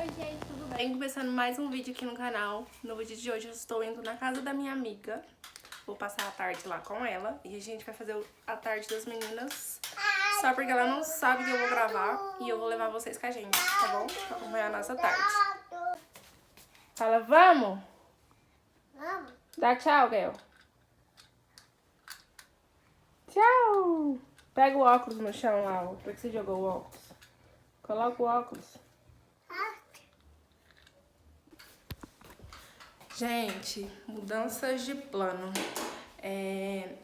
Oi gente, tudo bem? Começando mais um vídeo aqui no canal. No vídeo de hoje eu estou indo na casa da minha amiga. Vou passar a tarde lá com ela e a gente vai fazer a tarde das meninas. Só porque ela não sabe que eu vou gravar e eu vou levar vocês com a gente, tá bom? Pra acompanhar a nossa tarde. Fala, vamos? Vamos. Dá tchau, Gael. Tchau! Pega o óculos no chão lá, por que você jogou o óculos? Coloca o óculos. Gente, mudanças de plano.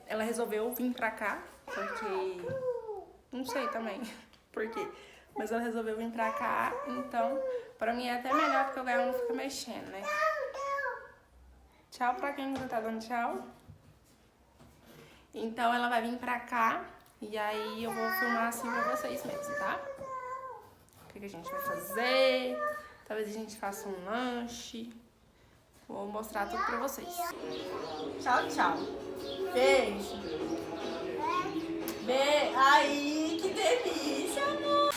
Ela resolveu vir pra cá, porque... Não sei também por quê. Mas ela resolveu vir pra cá, então pra mim é até melhor, porque o Gael não fica mexendo, né? Tchau pra quem não tá dando tchau. Então ela vai vir pra cá e aí eu vou filmar assim pra vocês mesmo, tá? O que a gente vai fazer? Talvez a gente faça um lanche. Vou mostrar tudo pra vocês. Tchau, tchau. Beijo. Ai, que delícia, amor.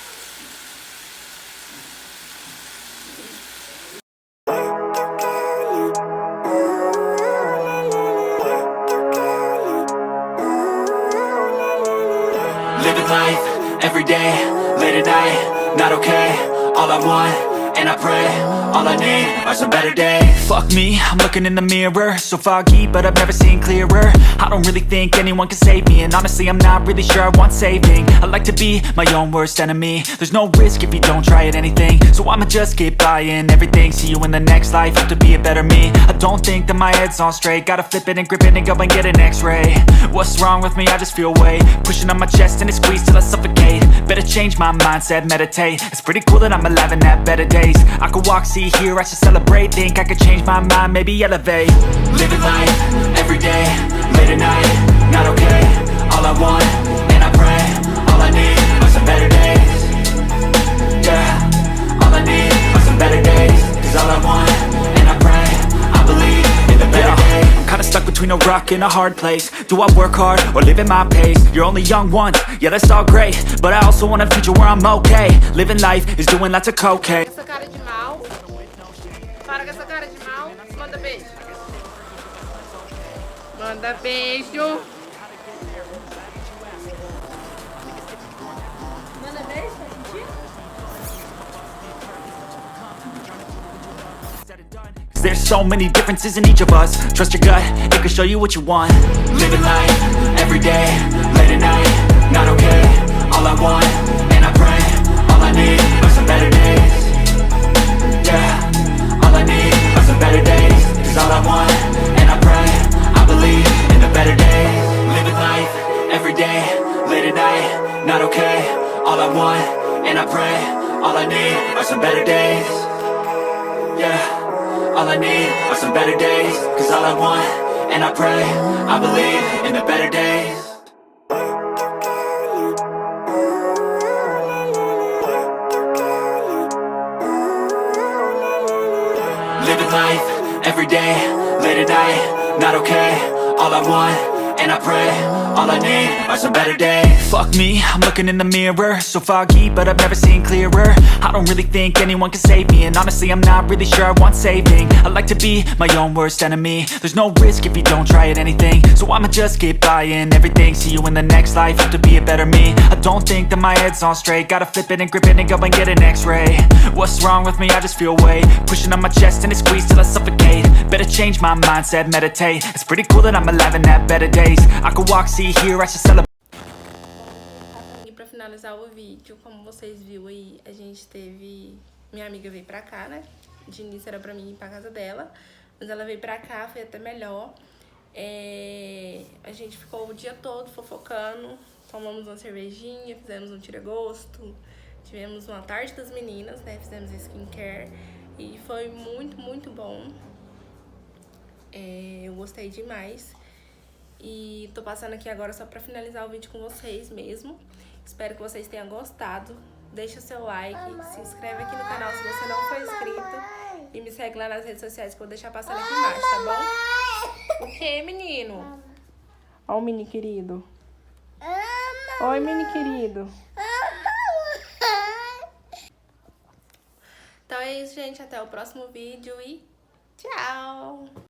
Living life, every day, late at night, not okay. All I want, and I pray, all I need are some better days. Fuck me, I'm looking in the mirror, so foggy, but I've never seen clearer. I don't really think anyone can save me, and honestly I'm not really sure I want saving. I like to be my own worst enemy. There's no risk if you don't try at anything, so I'ma just keep buying everything. See you in the next life, have to be a better me. I don't think that my head's on straight, gotta flip it and grip it and go and get an x-ray. What's wrong with me? I just feel weight pushing on my chest and it squeezes till I suffocate. Better change my mindset, meditate. It's pretty cool that I'm alive and have better days. I could walk, see, hear, I should celebrate. Think I could change my mind, maybe elevate. Living life, every day, late at night, not okay. All I want, and I pray, all I need are some better days. Yeah, all I need are some better days. Cause all I want, and I pray, I believe in the better days. I'm kinda stuck between a rock and a hard place. Do I work hard, or live at my pace? You're only young once, yeah that's all great, but I also want a future where I'm okay. Living life is doing lots of cocaine. Essa cara de mal. Para com essa cara de mal. Manda beijo. Manda beijo. Manda beijo, tá sentindo? There's so many differences in each of us. Trust your gut, it can show you what you want. Living life, every day, late at night, not okay. All I want, and I pray, all I need are some better days. Yeah, all I need are some better days. Cause all I want, and I pray, I believe in the better days. Living life, every day, late at night, not okay. All I want, and I pray, all I need are some better days. Yeah, all I need are some better days. Cause all I want, and I pray, I believe in the better days. Living life, every day, late at night, not okay. All I want, and I pray, all I need are some better days. Fuck me, I'm looking in the mirror, so foggy, but I've never seen clearer. I don't really think anyone can save me, and honestly I'm not really sure I want saving. I like to be my own worst enemy. There's no risk if you don't try at anything, so I'ma just keep buying everything. See you in the next life, have to be a better me. I don't think that my head's on straight, gotta flip it and grip it and go and get an x-ray. What's wrong with me? I just feel weight pushing on my chest and it squeezes till I suffocate. Better change my mindset, meditate. It's pretty cool that I'm alive and have better days. I could walk, see, hear, I should celebrate. E pra finalizar o vídeo, como vocês viram aí, a gente teve... Minha amiga veio pra cá, né? De início era pra mim ir pra casa dela, mas ela veio pra cá, foi até melhor. A gente ficou o dia todo fofocando, tomamos uma cervejinha, fizemos um tira-gosto, tivemos uma tarde das meninas, né? Fizemos skincare e foi muito, muito bom. Eu gostei demais. E tô passando aqui agora só pra finalizar o vídeo com vocês mesmo. Espero que vocês tenham gostado. Deixa o seu like, se inscreve aqui no canal se você não for inscrito. E me segue lá nas redes sociais que eu vou deixar passando aqui embaixo, tá bom? O que, menino? Ó o mini querido. Oi, mini querido. Então é isso, gente. Até o próximo vídeo e tchau!